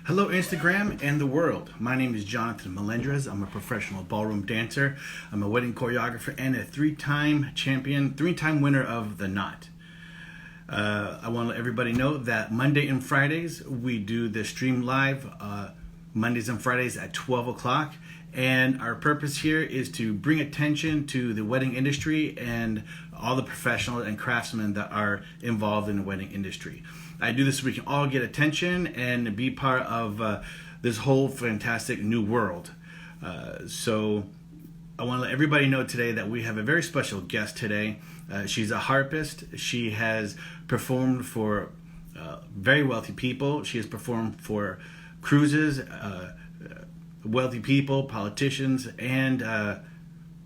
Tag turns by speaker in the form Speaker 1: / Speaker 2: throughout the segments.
Speaker 1: Hello, Instagram and the world. My name is Jonathon Melendrez. I'm a professional ballroom dancer. I'm a wedding choreographer and a three-time champion, three-time winner of the Knot. I want to let everybody know that Monday and Fridays we do the stream live, Mondays and Fridays at 12 o'clock. And our purpose here is to bring attention to the wedding industry and all the professionals and craftsmen that are involved in the wedding industry. I do this so we can all get attention and be part of this whole fantastic new world. So I want to let everybody know today that we have a very special guest today. She's a harpist. She has performed for very wealthy people. She has performed for cruises, wealthy people, politicians, and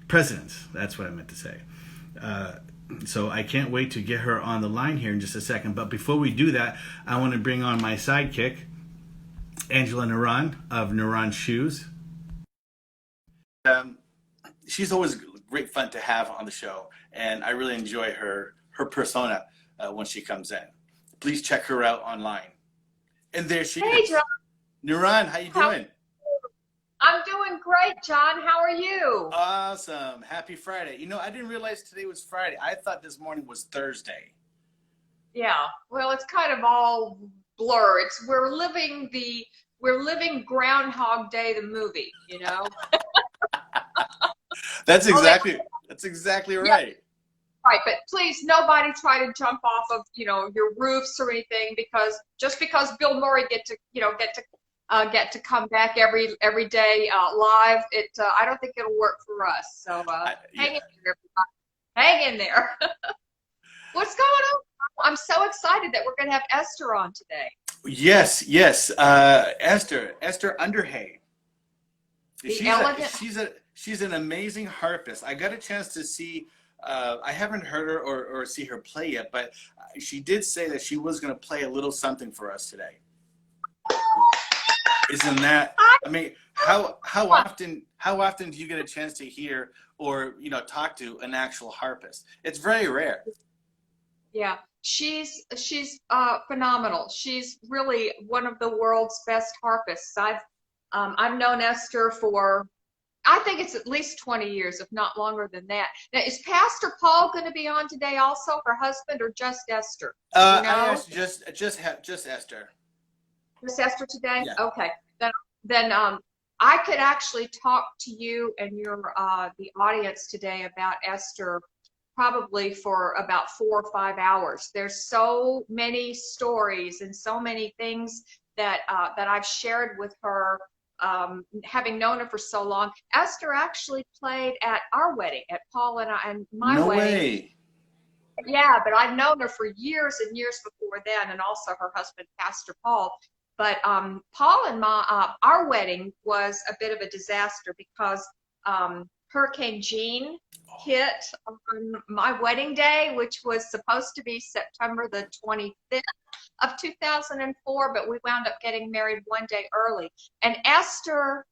Speaker 1: presidents. That's what I meant to say. So I can't wait to get her on the line here in just a second. But before we do that, I want to bring on my sidekick, Angela Naran of Naran Shoes. She's always great fun to have on the show, and I really enjoy her persona when she comes in. Please check her out online. And there she is.
Speaker 2: Hey, John.
Speaker 1: Naran, how you doing?
Speaker 2: I'm doing great, John. How are you?
Speaker 1: Awesome. Happy Friday. You know, I didn't realize today was Friday. I thought this morning was Thursday.
Speaker 2: Yeah. Well, it's kind of all blur. We're living Groundhog Day, the movie, you know?
Speaker 1: That's exactly right.
Speaker 2: Right, but please, nobody try to jump off of, your roofs or anything, because just because Bill Murray get to come back every day live, I don't think it'll work for us. So hang in there, everybody. Hang in there. What's going on? I'm so excited that we're going to have Esther on today.
Speaker 1: Yes. Esther Underhay. She's an amazing harpist. I got a chance to see. I haven't heard her or see her play yet, but she did say that she was going to play a little something for us today. Isn't that? I mean, how often do you get a chance to hear or talk to an actual harpist? It's very rare.
Speaker 2: Yeah, she's phenomenal. She's really one of the world's best harpists. I've known Esther for, I think it's at least 20 years, if not longer than that. Now, is Pastor Paul going to be on today also, her husband, or just Esther?
Speaker 1: I asked just Esther.
Speaker 2: Miss Esther today?
Speaker 1: Yeah.
Speaker 2: Okay. Then I could actually talk to you and the audience today about Esther probably for about 4 or 5 hours. There's so many stories and so many things that I've shared with her, having known her for so long. Esther actually played at our wedding, at Paul and my wedding. No way. Yeah, but I've known her for years and years before then, and also her husband, Pastor Paul. But Paul and our wedding was a bit of a disaster because Hurricane Jean hit on my wedding day, which was supposed to be September the 25th of 2004, but we wound up getting married one day early. And Esther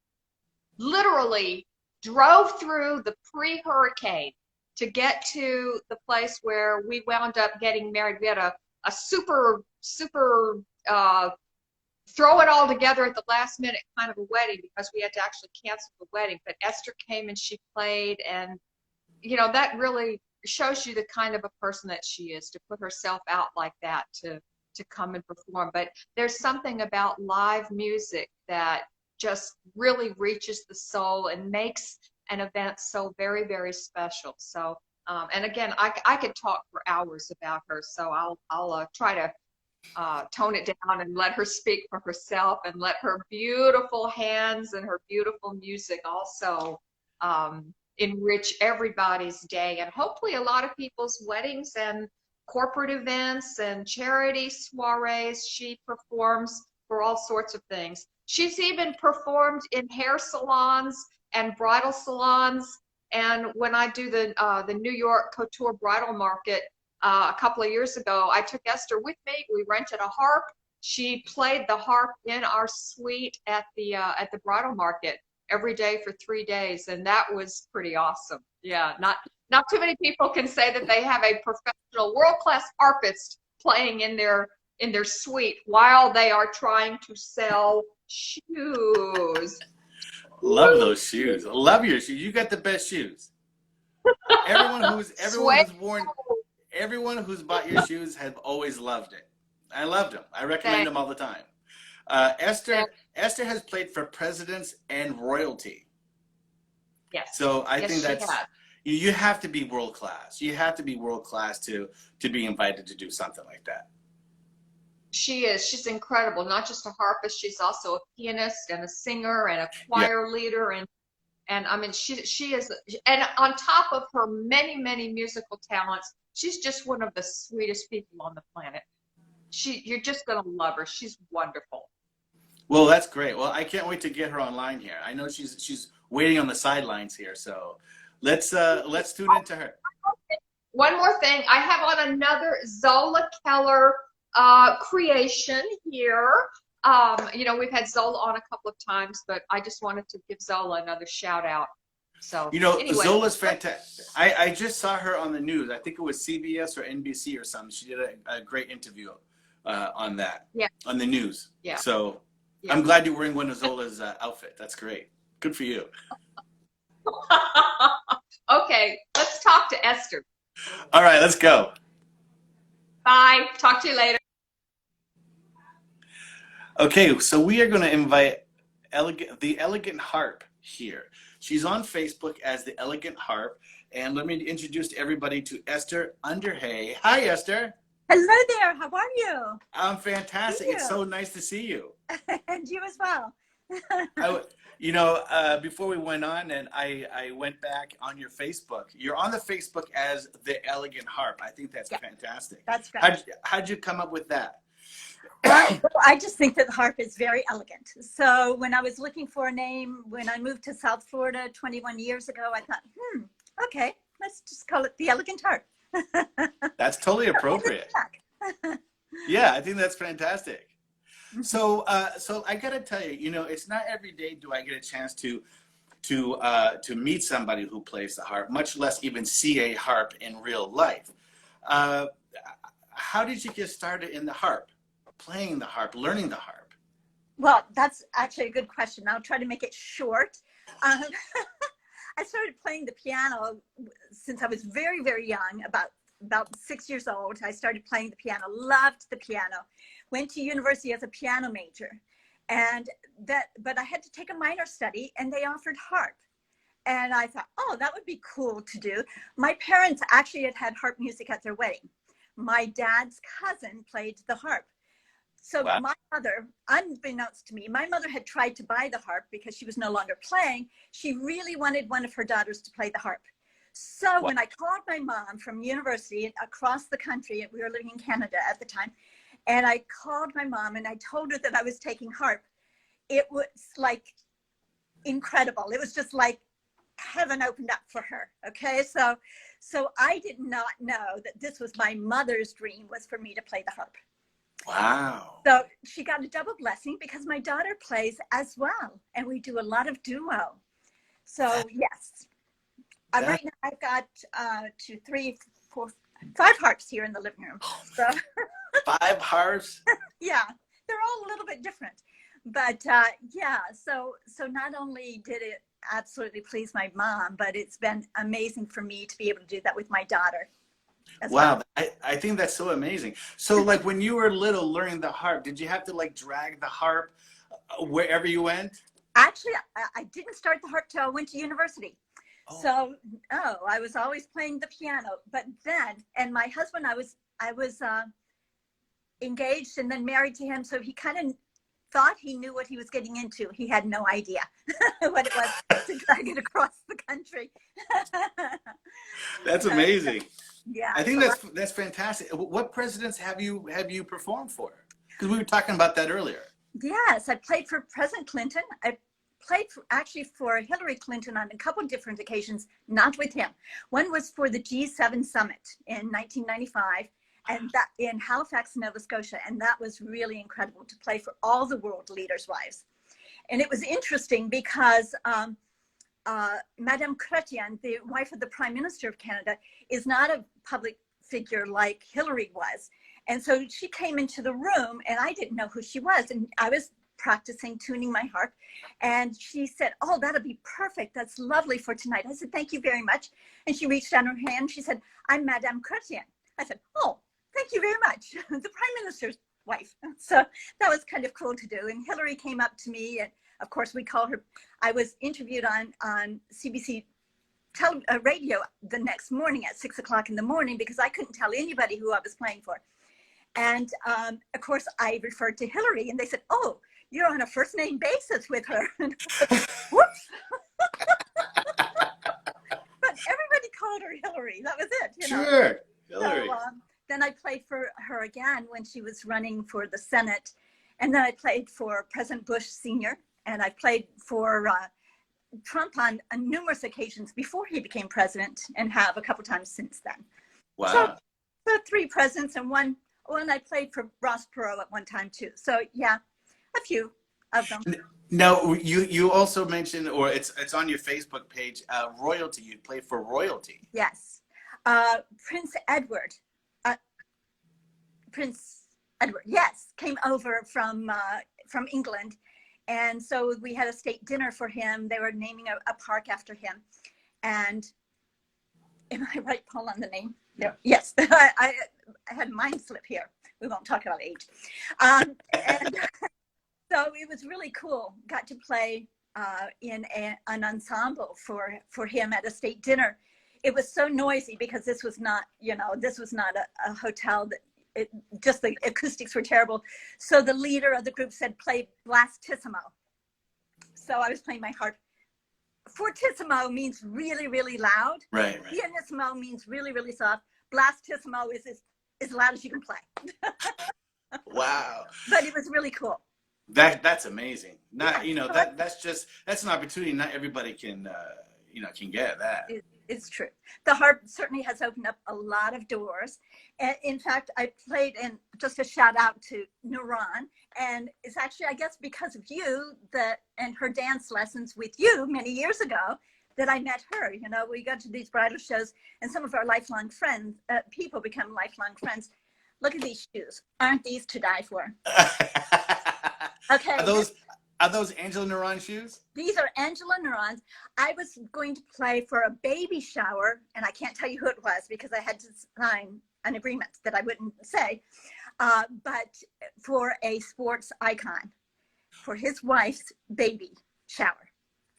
Speaker 2: literally drove through the pre-hurricane to get to the place where we wound up getting married. We had a super throw it all together at the last minute kind of a wedding, because we had to actually cancel the wedding. But Esther came and she played, and that really shows you the kind of a person that she is, to put herself out like that, to come and perform. But there's something about live music that just really reaches the soul and makes an event so very, very special. So and again, I could talk for hours about her, so I'll try to tone it down and let her speak for herself, and let her beautiful hands and her beautiful music also enrich everybody's day, and hopefully a lot of people's weddings and corporate events and charity soirees. She performs for all sorts of things. She's even performed in hair salons and bridal salons. And when I do the New York Couture Bridal Market, a couple of years ago, I took Esther with me. We rented a harp. She played the harp in our suite at the bridal market every day for 3 days, and that was pretty awesome. Yeah, not too many people can say that they have a professional world-class harpist playing in their in their suite while they are trying to sell shoes.
Speaker 1: Love those shoes. Love your shoes. You got the best shoes. Everyone who's bought your shoes have always loved it. I loved them. I recommend them all the time. Esther has played for presidents and royalty.
Speaker 2: Yes.
Speaker 1: So I think that's you have to be world class. You have to be world class to be invited to do something like that.
Speaker 2: She is. She's incredible. Not just a harpist. She's also a pianist and a singer and a choir leader. And I mean, she is. And on top of her many, many musical talents, she's just one of the sweetest people on the planet. You're just going to love her. She's wonderful.
Speaker 1: Well, that's great. Well, I can't wait to get her online here. I know she's waiting on the sidelines here. So let's tune into her.
Speaker 2: One more thing. I have on another Zola Keller creation here. You know, we've had Zola on a couple of times, but I just wanted to give Zola another shout out. So,
Speaker 1: you know,
Speaker 2: anyway.
Speaker 1: Zola's fantastic. I just saw her on the news. I think it was CBS or NBC or something. She did a great interview on that, on the news. Yeah. So I'm glad you're wearing one of Zola's outfit. That's great. Good for you.
Speaker 2: Okay, let's talk to Esther.
Speaker 1: All right, let's go.
Speaker 2: Bye. Talk to you later.
Speaker 1: Okay, so we are going to invite the Elegant Harp here. She's on Facebook as the Elegant Harp, and let me introduce everybody to Esther Underhay. Hi, Esther.
Speaker 3: Hello there. How are you?
Speaker 1: I'm fantastic. It's so nice to see you.
Speaker 3: And you as well.
Speaker 1: You know, before we went on, and I went back on your Facebook. You're on the Facebook as the Elegant Harp. I think that's fantastic.
Speaker 3: That's great.
Speaker 1: How'd you come up with that?
Speaker 3: Well, I just think that the harp is very elegant. So when I was looking for a name, when I moved to South Florida 21 years ago, I thought, okay, let's just call it the Elegant Harp.
Speaker 1: That's totally appropriate. Yeah, I think that's fantastic. So I gotta tell you, you know, it's not every day do I get a chance to meet somebody who plays the harp, much less even see a harp in real life. How did you get started in the harp, playing the harp, learning the harp?
Speaker 3: Well, that's actually a good question. I'll try to make it short. I started playing the piano since I was very, very young, about 6 years old. I started playing the piano, loved the piano, went to university as a piano major, but I had to take a minor study, and they offered harp. And I thought, oh, that would be cool to do. My parents actually had harp music at their wedding. My dad's cousin played the harp. So my mother, unbeknownst to me, my mother had tried to buy the harp because she was no longer playing. She really wanted one of her daughters to play the harp. So when I called my mom from university across the country, we were living in Canada at the time, and I called my mom and I told her that I was taking harp, it was like incredible. It was just like heaven opened up for her. Okay. So I did not know that this was my mother's dream, was for me to play the harp.
Speaker 1: Wow.
Speaker 3: So she got a double blessing because my daughter plays as well, and we do a lot of duo. So yes. Right now I've got 2, 3, 4, 5 harps here in the living room. So
Speaker 1: 5 harps?
Speaker 3: Yeah, they're all a little bit different. But yeah, so not only did it absolutely please my mom, but it's been amazing for me to be able to do that with my daughter.
Speaker 1: Wow, well. I think that's so amazing. So like when you were little learning the harp, did you have to like drag the harp wherever you went?
Speaker 3: Actually, I didn't start the harp till I went to university. So, I was always playing the piano, but then, and my husband, I was engaged and then married to him. So he kind of thought he knew what he was getting into. He had no idea what it was to drag it across the country.
Speaker 1: That's amazing.
Speaker 3: Yeah.
Speaker 1: I think that's fantastic. What presidents have you performed for? Because we were talking about that earlier.
Speaker 3: Yes, I played for President Clinton. I played actually for Hillary Clinton on a couple of different occasions, not with him. One was for the G7 summit in 1995, and that in Halifax, Nova Scotia, and that was really incredible to play for all the world leaders' wives. And it was interesting because Madame Chrétien, the wife of the Prime Minister of Canada, is not a public figure like Hillary was. And so she came into the room and I didn't know who she was. And I was practicing tuning my harp. And she said, "Oh, that'll be perfect. That's lovely for tonight." I said, "Thank you very much." And she reached down her hand. She said, "I'm Madame Chrétien." I said, "Oh, thank you very much." The Prime Minister's wife. So that was kind of cool to do. And Hillary came up to me, and of course we called her. I was interviewed on CBC radio the next morning at 6 o'clock in the morning because I couldn't tell anybody who I was playing for. And of course I referred to Hillary, and they said, "Oh, you're on a first name basis with her." Whoops. But everybody called her Hillary. That was it. You know?
Speaker 1: Sure, Hillary.
Speaker 3: So then I played for her again when she was running for the Senate. And then I played for President Bush Sr. And I played for Trump on numerous occasions before he became president, and have a couple times since then.
Speaker 1: Wow.
Speaker 3: So 3 presidents and one. Oh, and I played for Ross Perot at one time too. So yeah, a few of them.
Speaker 1: Now, you also mentioned, or it's on your Facebook page, royalty. You play for royalty.
Speaker 3: Yes. Prince Edward, yes, came over from England. And so we had a state dinner for him. They were naming a park after him. And am I right, Paul, on the name? No. Yes. I had a mind slip here. We won't talk about age. And so it was really cool. Got to play in an ensemble for him at a state dinner. It was so noisy because this was not, a hotel that just the acoustics were terrible. So the leader of the group said, "Play Blastissimo." So I was playing my harp. Fortissimo means really, really loud.
Speaker 1: Right.
Speaker 3: Pianissimo means really, really soft. Blastissimo is as loud as you can play.
Speaker 1: Wow.
Speaker 3: But it was really cool.
Speaker 1: That's amazing. Not
Speaker 3: Yeah.
Speaker 1: that's an opportunity not everybody can get that.
Speaker 3: It's true. The harp certainly has opened up a lot of doors. And in fact, I played in, just a shout out to Nuran. And it's actually, I guess, because of you and her dance lessons with you many years ago that I met her. We go to these bridal shows, and some of our lifelong friends, people become lifelong friends. Look at these shoes. Aren't these to die for? Okay.
Speaker 1: Are those Angela Naran shoes?
Speaker 3: These are Angela Naran's. I was going to play for a baby shower, and I can't tell you who it was because I had to sign an agreement that I wouldn't say, but for a sports icon, for his wife's baby shower.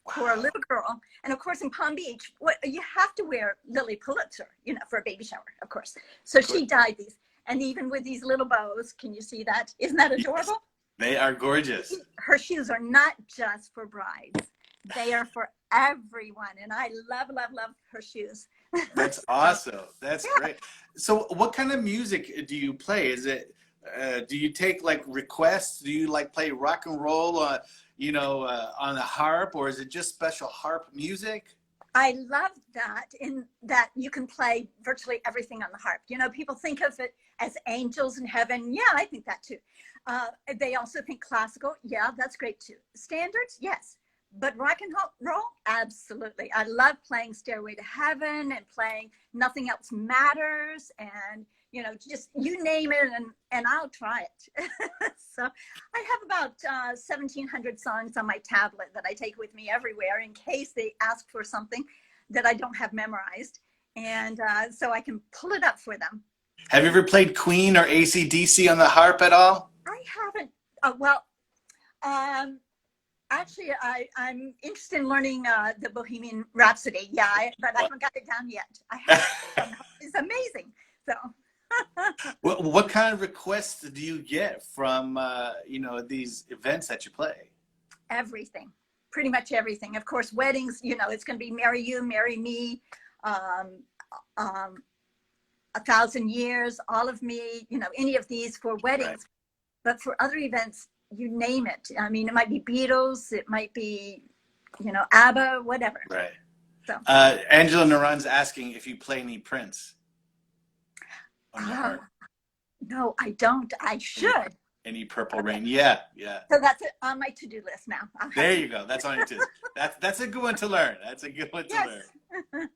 Speaker 3: Wow. For a little girl. And of course, in Palm Beach, you have to wear Lily Pulitzer, for a baby shower, of course. So she dyed these. And even with these little bows, can you see that? Isn't that adorable?
Speaker 1: They are gorgeous.
Speaker 3: Her shoes are not just for brides. They are for everyone. And I love, love, love her shoes.
Speaker 1: That's awesome. That's great. So what kind of music do you play? Is it, do you take like requests? Do you like play rock and roll, on the harp, or is it just special harp music?
Speaker 3: I love that in that you can play virtually everything on the harp. People think of it as angels in heaven. Yeah, I think that too. They also think classical. Yeah, that's great too. Standards, yes. But rock and roll, absolutely. I love playing Stairway to Heaven and playing Nothing Else Matters, and just you name it, and I'll try it. So I have about 1,700 songs on my tablet that I take with me everywhere in case they ask for something that I don't have memorized, and so I can pull it up for them.
Speaker 1: Have you ever played Queen or AC/DC on the harp at all?
Speaker 3: I haven't. Actually, I'm interested in learning the Bohemian Rhapsody. Yeah, but I haven't got it down yet. I haven't. It's amazing. So.
Speaker 1: What kind of requests do you get from these events that you play?
Speaker 3: Everything, pretty much everything. Of course, weddings. It's going to be "Marry You, Marry Me," 1,000 Years, All of Me. Any of these for weddings. Right. But for other events, you name it. I mean, it might be Beatles, it might be, ABBA, whatever.
Speaker 1: Right.
Speaker 3: So.
Speaker 1: Angela Naran's asking if you play any Prince.
Speaker 3: No, I don't. I should.
Speaker 1: Any Purple Rain? Yeah.
Speaker 3: So that's it on my to-do list now.
Speaker 1: There you go. That's on your to-do. That's a good one to learn. That's a good one to learn.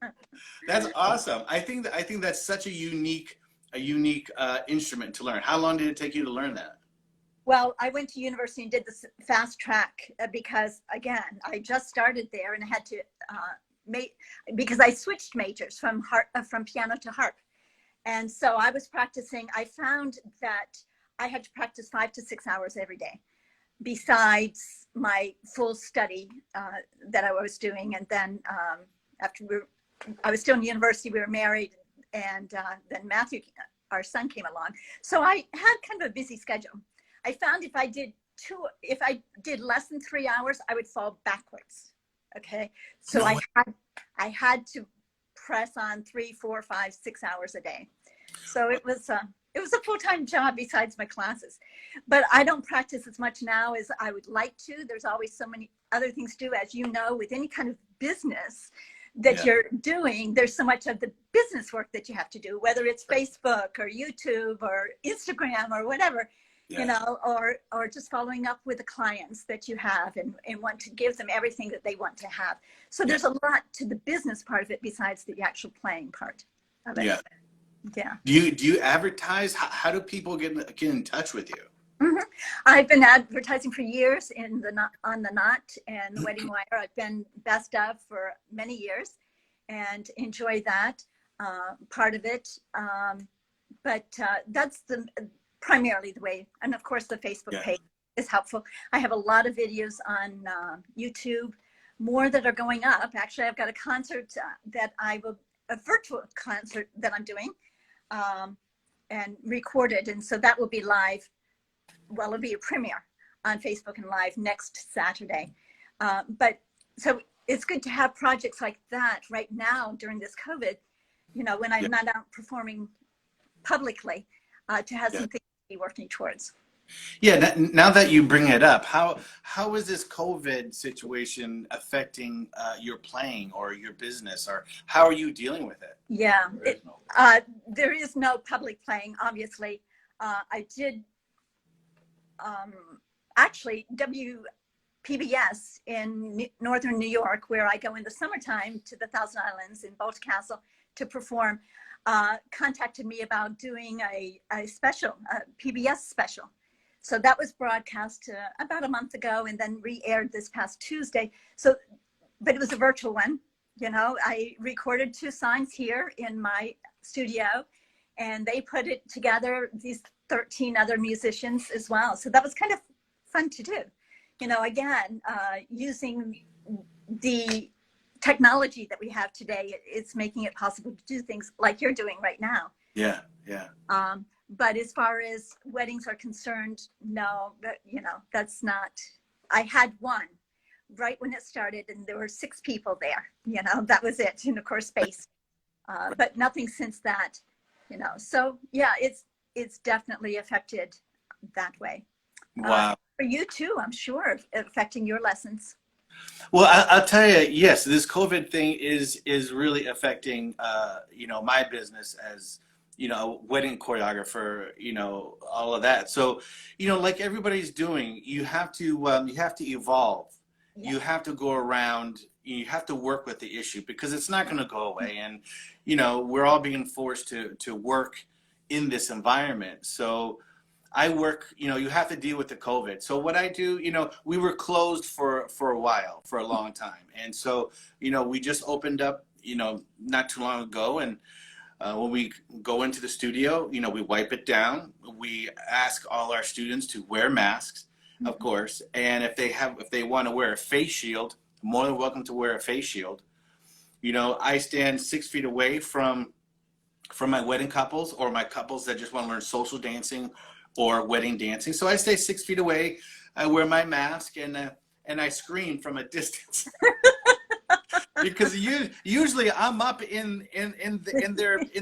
Speaker 1: That's awesome. I think that's such a unique unique instrument to learn. How long did it take you to learn that?
Speaker 3: Well, I went to university and did this fast track because, again, I just started there and I had to because I switched majors from piano to harp. And so I was practicing. I found that I had to practice 5 to 6 hours every day, besides my full study that I was doing. And then I was still in university, we were married, and then Matthew, our son, came along. So I had kind of a busy schedule. I found if I did less than 3 hours, I would fall backwards. Okay, so
Speaker 1: No
Speaker 3: I had to press on 3, 4, 5, 6 hours a day. So it was a full-time job besides my classes. But I don't practice as much now as I would like to. There's always so many other things to do, as you know, with any kind of business that you're doing. There's so much of the business work that you have to do, whether it's Facebook or YouTube or Instagram or whatever. You know, or just following up with the clients that you have and want to give them everything that they want to have. So there's a lot to the business part of it besides the actual playing part of it. Yeah.
Speaker 1: Do you advertise? How do people get in touch with you?
Speaker 3: Mm-hmm. I've been advertising for years on the Knot and the Wedding Wire. I've been best of for many years and enjoy that part of it. But that's primarily the way, and of course the Facebook page is helpful. I have a lot of videos on YouTube, more that are going up. Actually, I've got a concert a virtual concert that I'm doing and recorded, and so that will be live. Well, it'll be a premiere on Facebook and live next Saturday. But so it's good to have projects like that right now during this COVID, you know, when I'm not out performing publicly, to have something be working towards.
Speaker 1: Yeah, now that you bring it up, how is this COVID situation affecting your playing or your business, or how are you dealing with it?
Speaker 3: Yeah, there is no public playing, obviously. I did actually WPBS in northern New York, where I go in the summertime to the Thousand Islands in Bolt Castle to perform, contacted me about doing a special, a PBS special. So that was broadcast about a month ago and then re-aired this past Tuesday. So, but it was a virtual one. You know, I recorded 2 songs here in my studio and they put it together, these 13 other musicians as well. So that was kind of fun to do. You know, again, using the technology that we have today, it's making it possible to do things like you're doing right now.
Speaker 1: Yeah.
Speaker 3: But as far as weddings are concerned, no, you know, that's not. I had one right when it started and there were 6 people there, you know, that was it, and of course space, but nothing since that, you know. So yeah, it's definitely affected that way.
Speaker 1: Wow.
Speaker 3: For you too, I'm sure, affecting your lessons.
Speaker 1: Well, I'll tell you, yes, this COVID thing is really affecting, you know, my business as, you know, a wedding choreographer, you know, all of that. So, you know, like everybody's doing, you have to evolve. Yeah. You have to go around, you have to work with the issue because it's not going to go away. And, you know, we're all being forced to work in this environment. So I work, you know, you have to deal with the COVID. So what I do, you know, we were closed for a while, for a long time. And so, you know, we just opened up, you know, not too long ago. And when we go into the studio, you know, we wipe it down. We ask all our students to wear masks, of course. And if they want to wear a face shield, more than welcome to wear a face shield. You know, I stand 6 feet away from my wedding couples or my couples that just want to learn social dancing or wedding dancing. So I stay 6 feet away. I wear my mask and I scream from a distance. Because usually I'm up in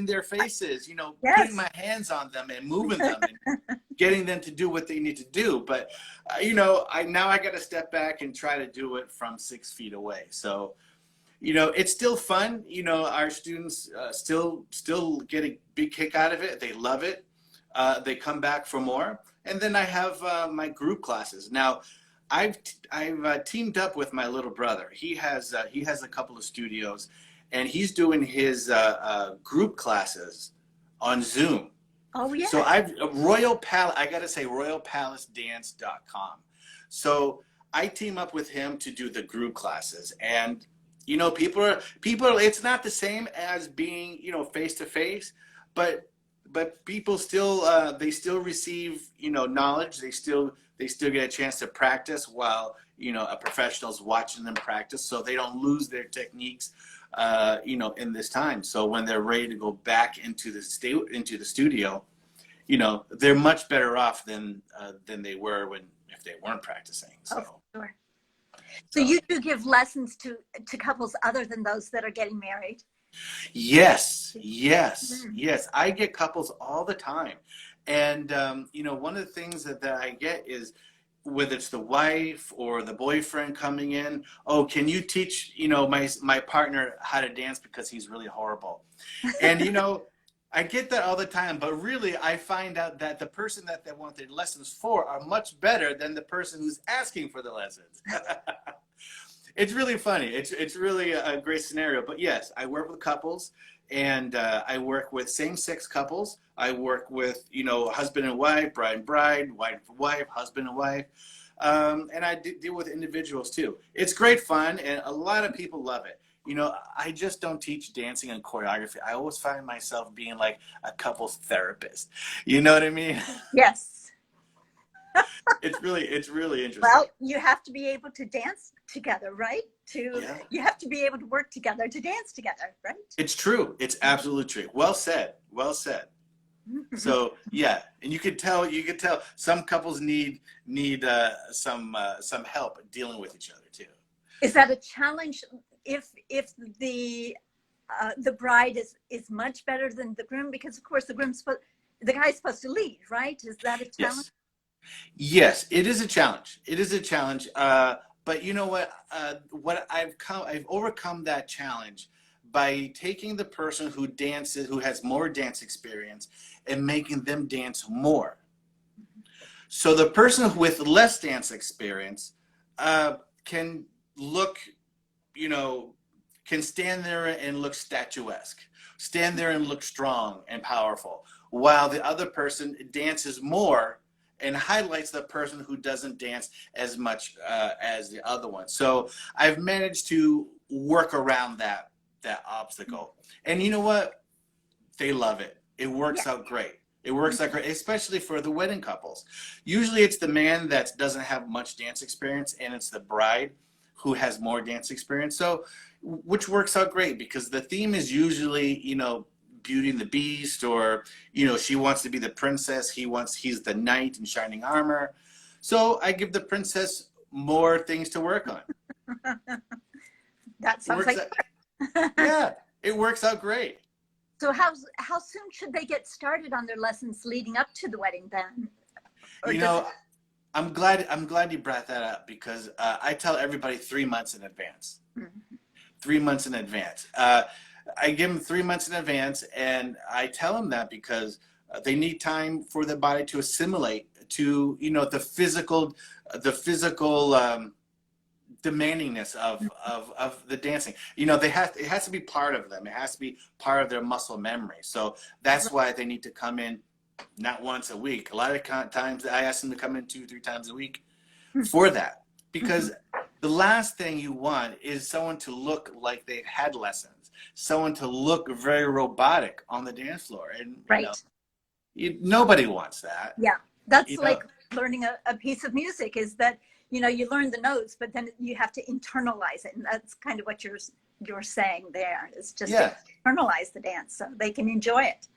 Speaker 1: their faces, you know, putting my hands on them and moving them and getting them to do what they need to do. But you know, I got to step back and try to do it from 6 feet away. So, you know, it's still fun. You know, our students still get a big kick out of it. They love it. They come back for more. And then I have my group classes now. I've teamed up with my little brother. He has a couple of studios, and he's doing his group classes on Zoom.
Speaker 3: Oh, yeah.
Speaker 1: So I've Royal Palace, I got to say royalpalacedance.com. So I team up with him to do the group classes, and people it's not the same as being, face to face, but people still they still receive, knowledge. They still get a chance to practice while, a professional's watching them practice, so they don't lose their techniques in this time. So when they're ready to go back into the studio, they're much better off than they were if they weren't practicing. So,
Speaker 3: oh, sure. So you do give lessons to couples other than those that are getting married?
Speaker 1: Yes. I get couples all the time. And, one of the things that I get is, whether it's the wife or the boyfriend coming in, oh, can you teach, my partner how to dance because he's really horrible? And, I get that all the time, but really I find out that the person that they want their lessons for are much better than the person who's asking for the lessons. It's really funny. It's really a great scenario. But yes, I work with couples, and I work with same-sex couples. I work with, husband and wife, bride and bride, wife and wife, husband and wife. And I deal with individuals too. It's great fun, and a lot of people love it. I just don't teach dancing and choreography. I always find myself being like a couples therapist. You know what I mean?
Speaker 3: Yes.
Speaker 1: It's really interesting.
Speaker 3: Well, you have to be able to dance together, right? You have to be able to work together to dance together, right?
Speaker 1: It's true. It's absolutely true. Well said. So yeah, and you could tell some couples need some help dealing with each other too.
Speaker 3: Is that a challenge if the bride is much better than the groom? Because of course the guy's supposed to lead, right? Is that a challenge?
Speaker 1: Yes, it is a challenge. But you know what? I've overcome that challenge by taking the person who has more dance experience, and making them dance more. So the person with less dance experience can look, can stand there and look statuesque, stand there and look strong and powerful, while the other person dances more and highlights the person who doesn't dance as much as the other one. So I've managed to work around that obstacle. And you know what? They love it. It works out great. It works out great, especially for the wedding couples. Usually it's the man that doesn't have much dance experience, and it's the bride who has more dance experience. So, which works out great, because the theme is usually, Beauty and the Beast, or, she wants to be the princess. He's the knight in shining armor. So I give the princess more things to work on.
Speaker 3: That sounds like
Speaker 1: yeah, it works out great.
Speaker 3: So how soon should they get started on their lessons leading up to the wedding then?
Speaker 1: I'm glad you brought that up, because I tell everybody 3 months in advance. Mm-hmm. 3 months in advance. I give them 3 months in advance, and I tell them that because they need time for their body to assimilate to, the physical demandingness of the dancing. It has to be part of them. It has to be part of their muscle memory. So that's why they need to come in not once a week. A lot of times I ask them to come in 2-3 times a week for that, because the last thing you want is someone to look like they've had lessons, someone to look very robotic on the dance floor. And nobody wants that.
Speaker 3: Yeah, that's like learning a piece of music, is that you learn the notes, but then you have to internalize it, and that's kind of what you're saying there. Is just to internalize the dance so they can enjoy it.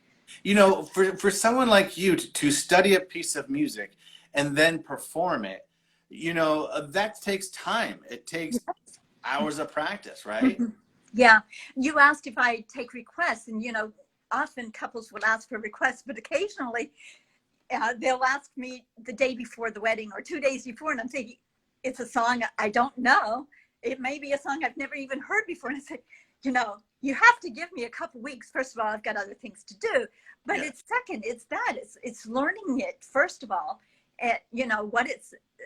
Speaker 1: For someone like you to study a piece of music and then perform it, that takes time. It takes hours of practice, right?
Speaker 3: Yeah. You asked if I take requests, and often couples will ask for requests, but occasionally they'll ask me the day before the wedding or 2 days before, and I'm thinking, it's a song I don't know. It may be a song I've never even heard before. And I said, you have to give me a couple weeks. First of all, I've got other things to do. But it's learning it, first of all,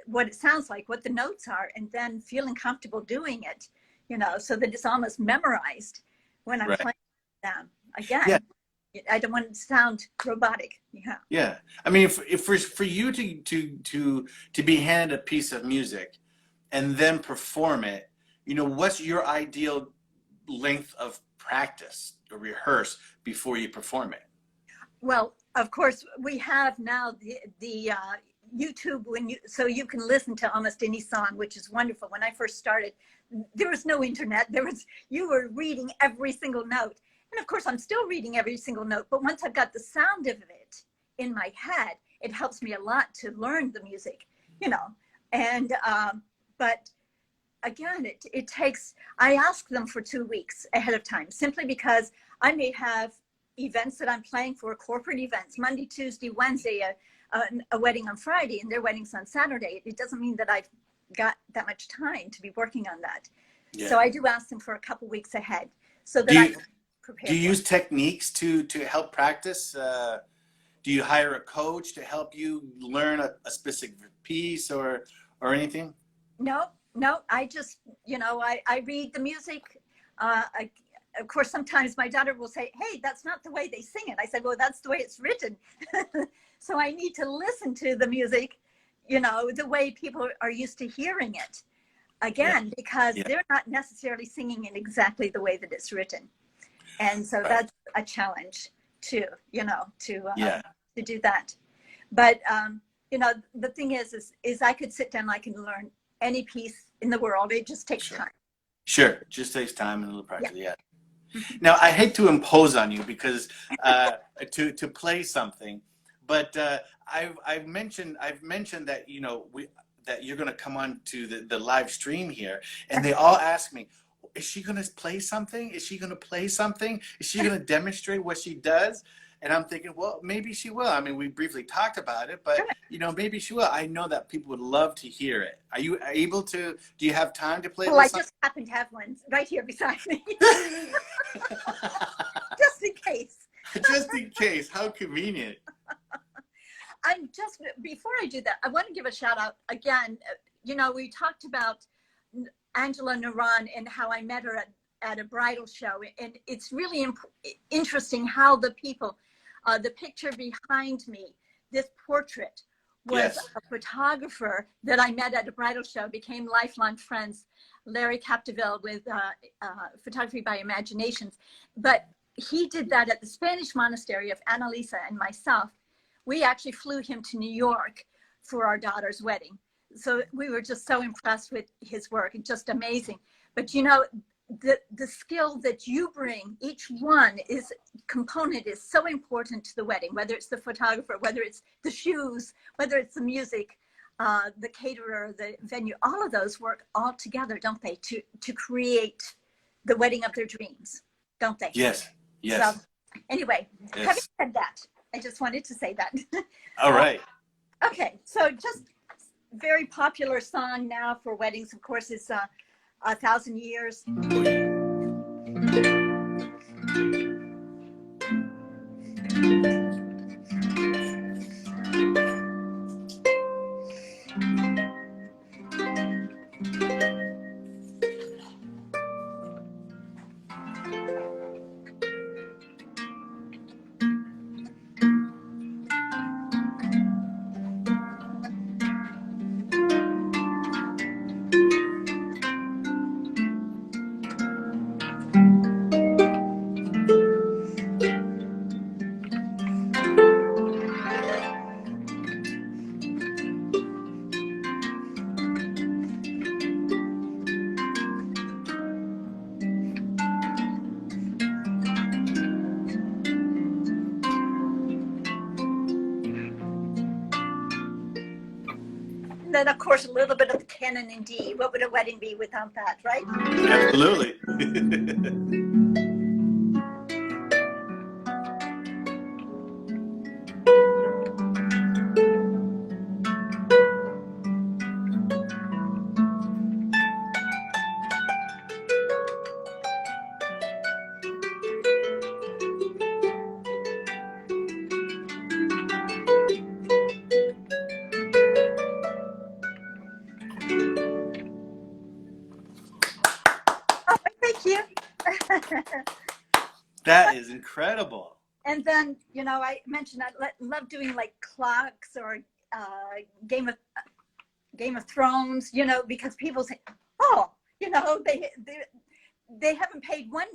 Speaker 3: what it sounds like, what the notes are, and then feeling comfortable doing it, so that it's almost memorized when I'm playing them again. I don't want it to sound robotic. Yeah.
Speaker 1: Yeah. I mean, if for you to be handed a piece of music and then perform it, you know, what's your ideal length of practice or rehearse before you perform it?
Speaker 3: Well, of course, we have now the YouTube so you can listen to almost any song, which is wonderful. When I first started, there was no internet. You were reading every single note, and of course, I'm still reading every single note. But once I've got the sound of it in my head, it helps me a lot to learn the music, you know. And but again, it takes. I ask them for 2 weeks ahead of time, simply because I may have events that I'm playing for, corporate events, Monday, Tuesday, Wednesday, a wedding on Friday, and their wedding's on Saturday. It doesn't mean that I've got that much time to be working on that. Yeah. So I do ask them for a couple weeks ahead so that I can prepare.
Speaker 1: Do you use techniques to help practice? Do you hire a coach to help you learn a specific piece or anything?
Speaker 3: No, I just, you know, I read the music. Of course, sometimes my daughter will say, hey, that's not the way they sing it. I said, well, that's the way it's written. So I need to listen to the music, you know, the way people are used to hearing it. Again, because they're not necessarily singing it exactly the way that it's written. And so that's a challenge too, you know, to do that. But, you know, the thing is I could sit down, I can learn any piece in the world. It just takes time.
Speaker 1: Sure. It just takes time and a little practice. Yeah. Now, I hate to impose on you because to play something, but I've mentioned that, you know, that you're going to come on to the live stream here, and they all ask me, is she going to play something? Is she going to play something? Is she going to demonstrate what she does? And I'm thinking, well, maybe she will. I mean, we briefly talked about it, but, you know, maybe she will. I know that people would love to hear it. Are you able to, do you have time to play?
Speaker 3: Well, I just happen to have one right here beside me. Just in case.
Speaker 1: Just in case. How convenient.
Speaker 3: Before I do that, I want to give a shout out again. You know, we talked about Angela Naran and how I met her at a bridal show. And it's really interesting how the people, the picture behind me, this portrait was a photographer that I met at a bridal show, became lifelong friends, Larry Capdeville with Photography by Imaginations. But he did that at the Spanish monastery of Annalisa and myself. We actually flew him to New York for our daughter's wedding. So we were just so impressed with his work and just amazing. But you know, the skill that you bring, each component is so important to the wedding, whether it's the photographer, whether it's the shoes, whether it's the music, the caterer, the venue, all of those work all together, don't they, to create the wedding of their dreams, don't they?
Speaker 1: Yes.
Speaker 3: So anyway, having said that, I just wanted to say that.
Speaker 1: All right.
Speaker 3: Okay, so just very popular song now for weddings, of course, is 1,000 Years. Then, of course, a little bit of canon in D. What would a wedding be without that, right?
Speaker 1: Absolutely.
Speaker 3: Oh, thank you.
Speaker 1: That is incredible.
Speaker 3: And then, you know, I mentioned I love doing like clocks or Game of Thrones, you know, because people say, oh, you know, they haven't paid one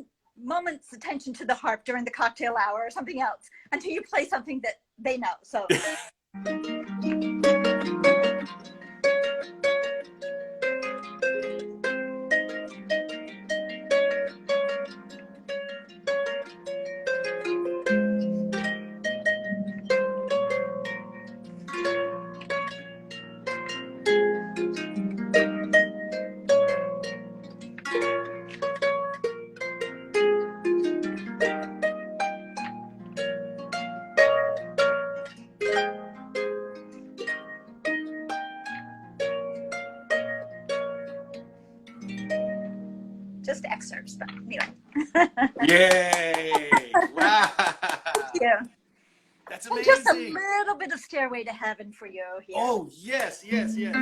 Speaker 3: moment's attention to the harp during the cocktail hour or something else until you play something that they know. So. Just excerpts, but anyway.
Speaker 1: Yay! Wow.
Speaker 3: Thank you.
Speaker 1: That's
Speaker 3: And
Speaker 1: amazing.
Speaker 3: just a little bit of Stairway to Heaven for you here.
Speaker 1: Oh, yes, yes, yes.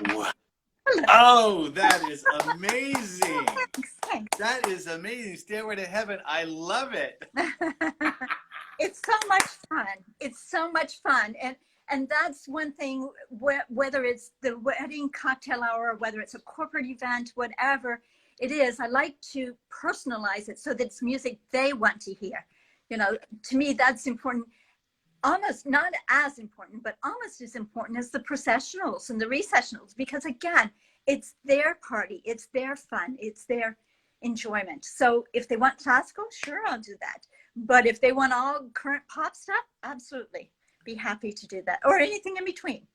Speaker 1: Wow. Oh, that is amazing.
Speaker 3: Thanks.
Speaker 1: That is amazing. Stairway to Heaven. I love it.
Speaker 3: It's so much fun. It's so much fun. And that's one thing, whether it's the wedding cocktail hour, whether it's a corporate event, whatever it is, I like to personalize it so that it's music they want to hear. You know, to me, that's important. Almost not as important, but almost as important as the processionals and the recessionals, because again, it's their party, it's their fun, it's their enjoyment. So if they want classical, sure, I'll do that. But if they want all current pop stuff, absolutely be happy to do that, or anything in between.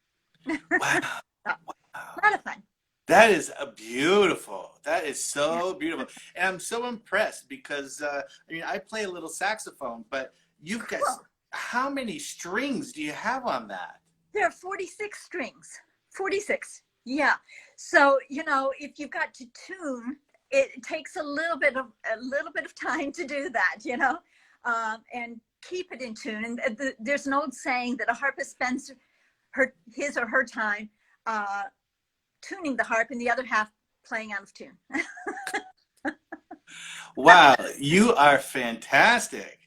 Speaker 1: Wow.
Speaker 3: So, a lot of fun.
Speaker 1: That is beautiful. That is so beautiful. And I'm so impressed because, I mean, I play a little saxophone, but you've got,
Speaker 3: Cool.
Speaker 1: how many strings do you have on that?
Speaker 3: There are 46 strings. 46. Yeah. So, you know, if you've got to tune, it takes a little bit of time to do that, you know, and keep it in tune. And there's an old saying that a harpist spends his or her time tuning the harp and the other half playing out of tune.
Speaker 1: Wow, you are fantastic.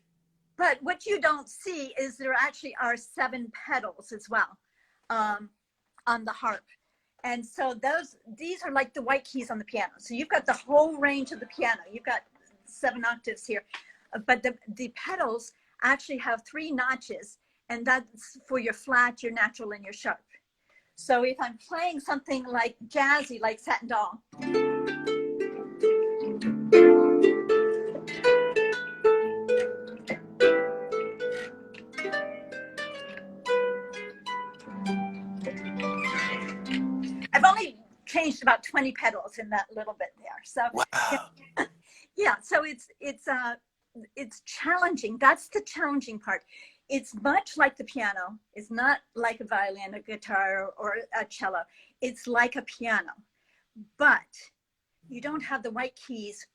Speaker 3: But what you don't see is there actually are 7 pedals as well on the harp. And so these are like the white keys on the piano. So you've got the whole range of the piano. You've got 7 octaves here. But the pedals actually have 3 notches, and that's for your flat, your natural, and your sharp. So if I'm playing something like jazzy, like Satin Doll, I've only changed about 20 pedals in that little bit there. So
Speaker 1: Wow.
Speaker 3: yeah, so it's challenging. That's the challenging part. It's much like the piano. It's not like a violin, a guitar, or a cello. It's like a piano, but you don't have the white keys,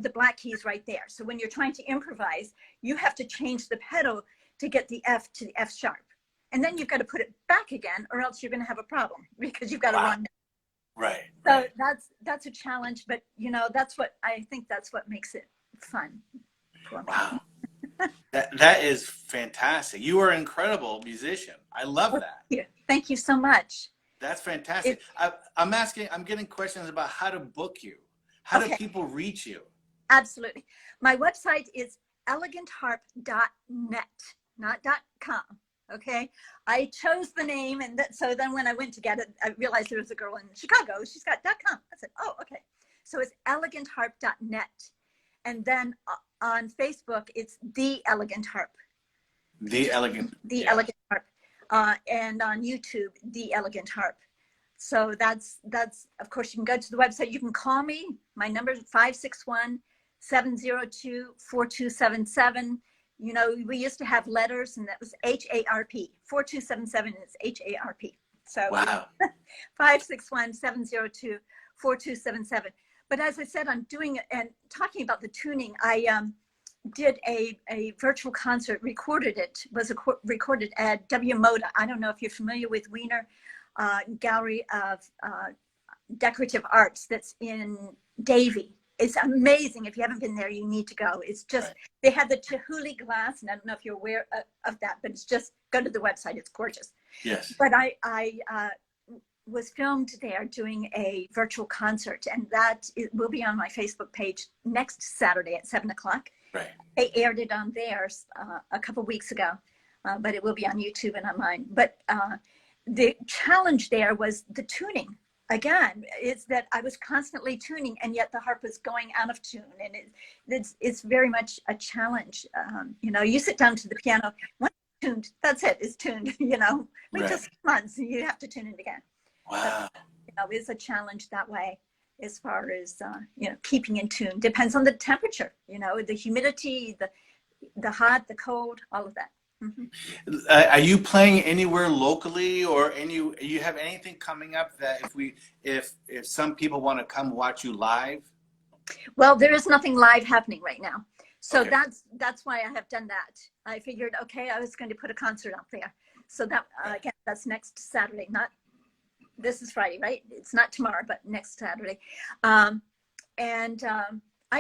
Speaker 3: the black keys right there. So when you're trying to improvise, you have to change the pedal to get the F to the F sharp. And then you've got to put it back again, or else you're going to have a problem because you've got a wrong note.
Speaker 1: Right.
Speaker 3: So
Speaker 1: Right.
Speaker 3: that's a challenge, but you know, that's what makes it fun for me.
Speaker 1: Wow. That is fantastic. You are an incredible musician. I love that.
Speaker 3: Thank you so much.
Speaker 1: That's fantastic. I'm getting questions about how to book you. How do
Speaker 3: Okay.
Speaker 1: people reach you?
Speaker 3: Absolutely. My website is elegantharp.net, not .com. Okay. I chose the name, and so then when I went to get it, I realized there was a girl in Chicago. She's got .com. I said, oh, okay. So it's elegantharp.net. And then on Facebook, it's The Elegant Harp.
Speaker 1: The Elegant.
Speaker 3: The Elegant Harp. And on YouTube, The Elegant Harp. So that's, of course, you can go to the website. You can call me. My number is 561-702-4277. You know, we used to have letters, and that was HARP. 4277 is HARP. So
Speaker 1: wow.
Speaker 3: 561-702-4277. But as I said, I'm doing and talking about the tuning. I did a virtual concert, recorded it, recorded at W Moda. I don't know if you're familiar with Wiener Gallery of Decorative Arts that's in Davie. It's amazing. If you haven't been there, you need to go. It's just, right. They have the Chihuly glass, and I don't know if you're aware of that, but it's just, go to the website. It's gorgeous.
Speaker 1: Yes.
Speaker 3: But I was filmed there doing a virtual concert, and that will be on my Facebook page next Saturday at 7:00.
Speaker 1: Right.
Speaker 3: They aired it on theirs a couple weeks ago, but it will be on YouTube and on mine. But the challenge there was the tuning. Again, is that I was constantly tuning, and yet the harp was going out of tune, and it's very much a challenge. You know, you sit down to the piano, once it's tuned, that's it, it's tuned. You know, wait till 6 months, and you have to tune it again.
Speaker 1: Wow.
Speaker 3: But, you know, it's a challenge that way, as far as you know, keeping in tune. Depends on the temperature, you know, the humidity, the hot, the cold, all of that. Mm-hmm.
Speaker 1: Are you playing anywhere locally, or you have anything coming up that if some people want to come watch you live?
Speaker 3: Well, there is nothing live happening right now. So
Speaker 1: okay.
Speaker 3: that's why I have done that. I figured, okay, I was going to put a concert up there. So that again, that's next Saturday, not this is Friday, right? It's not tomorrow, but next Saturday. I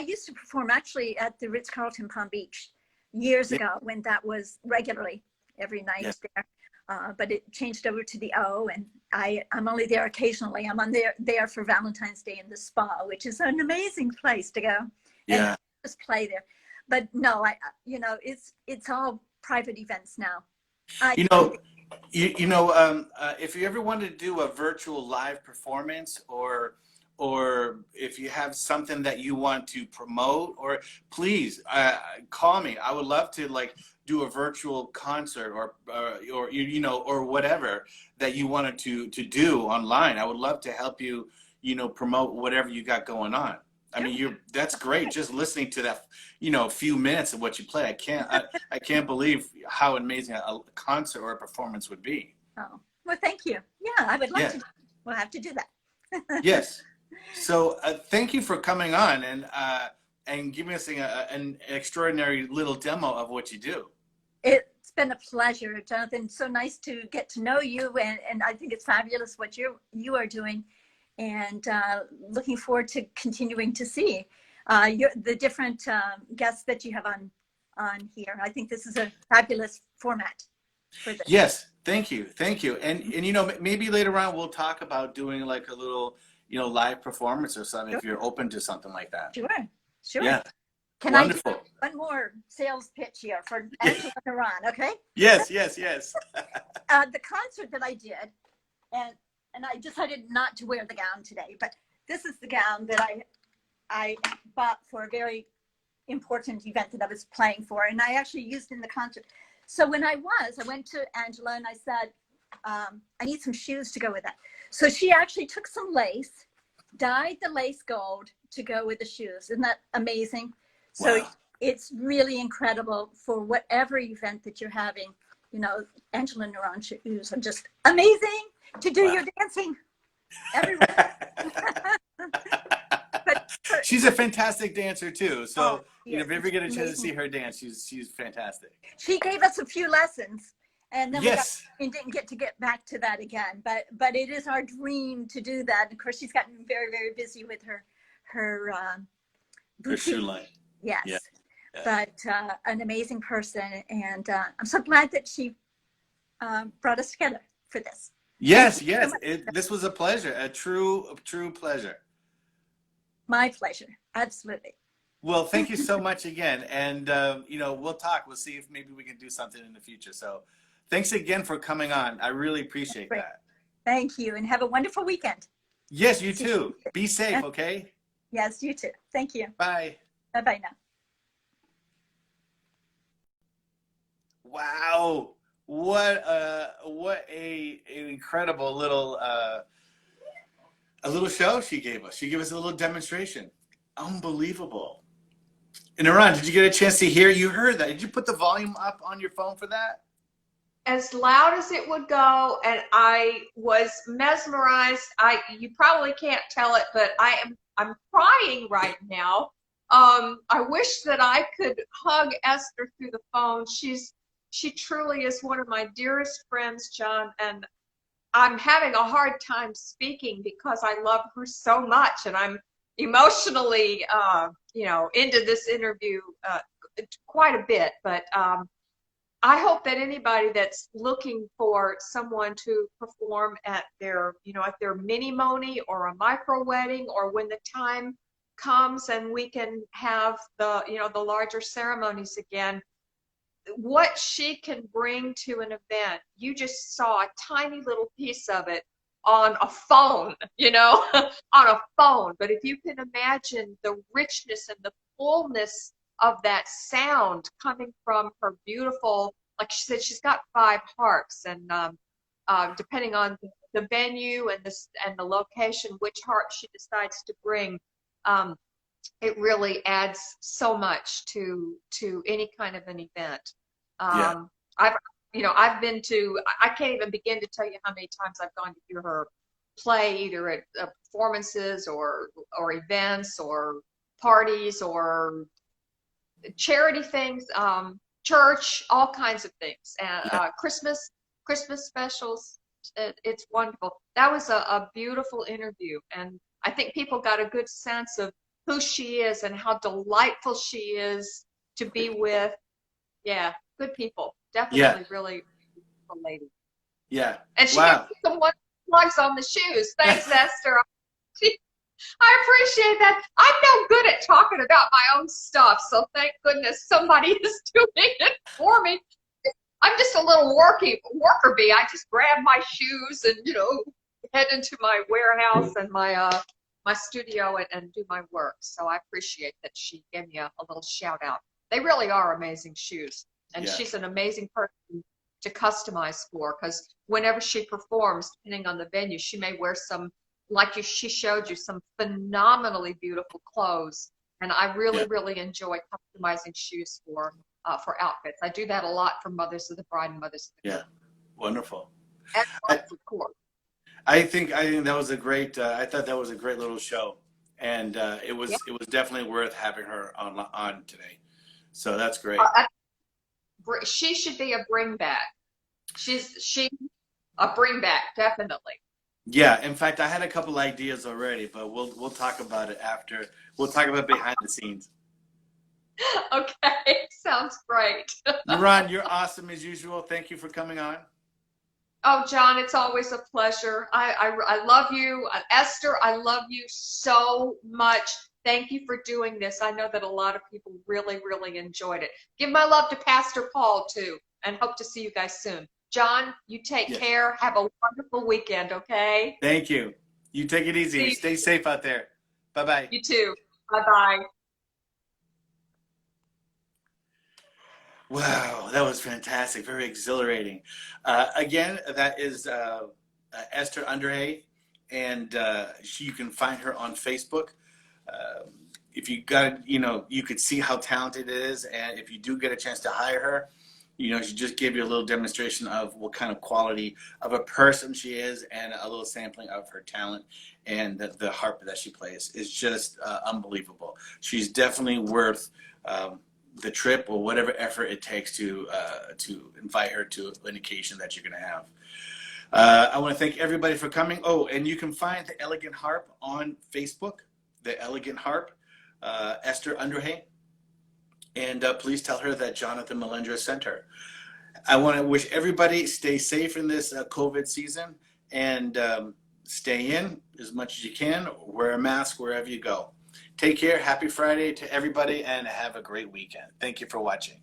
Speaker 3: used to perform actually at the Ritz-Carlton Palm Beach years ago, when that was regularly every night there. But it changed over to the O, and I'm only there occasionally. I'm on there for Valentine's Day in the spa, which is an amazing place to go.
Speaker 1: Yeah.
Speaker 3: And just play there. But no, you know, it's all private events now.
Speaker 1: If you ever wanted to do a virtual live performance, or if you have something that you want to promote, or please call me. I would love to do a virtual concert or whatever that you wanted to do online. I would love to help you, promote whatever you got going on. I mean, that's great. Just listening to that, a few minutes of what you play. I can't believe how amazing a concert or a performance would be.
Speaker 3: Oh, well, thank you. Yeah, I would like to. We'll have to do that.
Speaker 1: Yes. So thank you for coming on and giving us an extraordinary little demo of what you do.
Speaker 3: It's been a pleasure, Jonathan. So nice to get to know you, and I think it's fabulous what you are doing, and looking forward to continuing to see the different guests that you have on here. I think this is a fabulous format for this.
Speaker 1: Yes, thank you, and maybe later on we'll talk about doing a little live performance or something, if you're open to something like that.
Speaker 3: Sure.
Speaker 1: Yeah.
Speaker 3: Can
Speaker 1: Wonderful.
Speaker 3: I do one more sales pitch here for Angela Naran, okay?
Speaker 1: Yes.
Speaker 3: The concert that I did, and I decided not to wear the gown today, but this is the gown that I bought for a very important event that I was playing for, and I actually used in the concert. So when I went to Angela and I said, I need some shoes to go with that. So she actually took some lace, dyed the lace gold to go with the shoes. Isn't that amazing? So
Speaker 1: wow.
Speaker 3: It's really incredible for whatever event that you're having. Angela Naran shoes are just amazing to do your dancing everywhere.
Speaker 1: She's a fantastic dancer too. So
Speaker 3: yes,
Speaker 1: if you ever get a chance to see her dance, she's fantastic.
Speaker 3: She gave us a few lessons, and then we didn't get back to that again. But it is our dream to do that. And of course, she's gotten very, very busy with her
Speaker 1: shoe line.
Speaker 3: Yes.
Speaker 1: Yeah.
Speaker 3: but an amazing person. And I'm so glad that she brought us together for this.
Speaker 1: Yes,
Speaker 3: So
Speaker 1: yes.
Speaker 3: much.
Speaker 1: This was a pleasure, a true pleasure.
Speaker 3: My pleasure. Absolutely.
Speaker 1: Well, thank you so much again. And, we'll talk. We'll see if maybe we can do something in the future. So thanks again for coming on. I really appreciate
Speaker 3: Great.
Speaker 1: that.
Speaker 3: Thank you. And have a wonderful weekend.
Speaker 1: Yes, you too. Be safe, okay?
Speaker 3: Yes, you too. Thank you.
Speaker 1: Bye.
Speaker 3: Bye-bye now.
Speaker 1: Wow. What a an incredible little a little show she gave us. She gave us a little demonstration. Unbelievable. And Iran, did you get a chance to hear? You heard that. Did you put the volume up on your phone for that?
Speaker 2: As loud as it would go, and I was mesmerized. You probably can't tell it, but I'm crying right now. I wish that I could hug Esther through the phone. She truly is one of my dearest friends, John, and I'm having a hard time speaking because I love her so much, and I'm emotionally, into this interview quite a bit. But I hope that anybody that's looking for someone to perform at their mini moni or a micro wedding, or when the time comes and we can have the larger ceremonies again, what she can bring to an event. You just saw a tiny little piece of it on a phone, on a phone. But if you can imagine the richness and the fullness of that sound coming from her beautiful, like she said, she's got 5 harps, and depending on the venue and the location, which harp she decides to bring, it really adds so much to any kind of an event.
Speaker 1: Yeah.
Speaker 2: I've been to, I can't even begin to tell you how many times I've gone to hear her play, either at performances or events or parties or charity things, church, all kinds of things, and Christmas specials. It's wonderful. That was a beautiful interview, and I think people got a good sense of who she is and how delightful she is to be with. Yeah, good people. Definitely, really beautiful lady.
Speaker 1: Yeah.
Speaker 2: And she
Speaker 1: Wow.
Speaker 2: gave me some plugs on the shoes. Thanks, Esther. I appreciate that. I'm no good at talking about my own stuff, so thank goodness somebody is doing it for me. I'm just a little worker bee. I just grab my shoes and head into my warehouse and my studio and do my work. So I appreciate that she gave me a little shout out. They really are amazing shoes, and she's an amazing person to customize for, because whenever she performs, depending on the venue, she may wear some, she showed you, some phenomenally beautiful clothes, and I really enjoy customizing shoes for outfits. I do that a lot for Mothers of the Bride and Mothers of the Groom.
Speaker 1: Wonderful.
Speaker 2: And of course.
Speaker 1: I think that was a great. I thought that was a great little show, and it was definitely worth having her on today. So that's great.
Speaker 2: She should be a bring back. She's a bring back, definitely.
Speaker 1: Yeah, in fact, I had a couple ideas already, but we'll talk about it after. We'll talk about behind the scenes.
Speaker 2: Okay, sounds great.
Speaker 1: Ron, you're awesome as usual. Thank you for coming on.
Speaker 2: Oh, John, it's always a pleasure. I love you. Esther, I love you so much. Thank you for doing this. I know that a lot of people really enjoyed it. Give my love to Pastor Paul, too, and hope to see you guys soon. John, you take care. Have a wonderful weekend, okay?
Speaker 1: Thank you. You take it easy. Stay safe out there. Bye-bye.
Speaker 2: You too. Bye-bye.
Speaker 1: Wow, that was fantastic. Very exhilarating. Again, that is Esther Underhay, and you can find her on Facebook. If you got, you could see how talented it is, and if you do get a chance to hire her, she just gave you a little demonstration of what kind of quality of a person she is, and a little sampling of her talent, and the harp that she plays is just unbelievable. She's definitely worth the trip, or whatever effort it takes to invite her to an occasion that you're going to have. I want to thank everybody for coming. Oh, and you can find the Elegant Harp on Facebook, the Elegant Harp, Esther Underhay. And please tell her that Jonathon Melendrez sent her. I want to wish everybody stay safe in this COVID season, and stay in as much as you can. Wear a mask wherever you go. Take care. Happy Friday to everybody, and have a great weekend. Thank you for watching.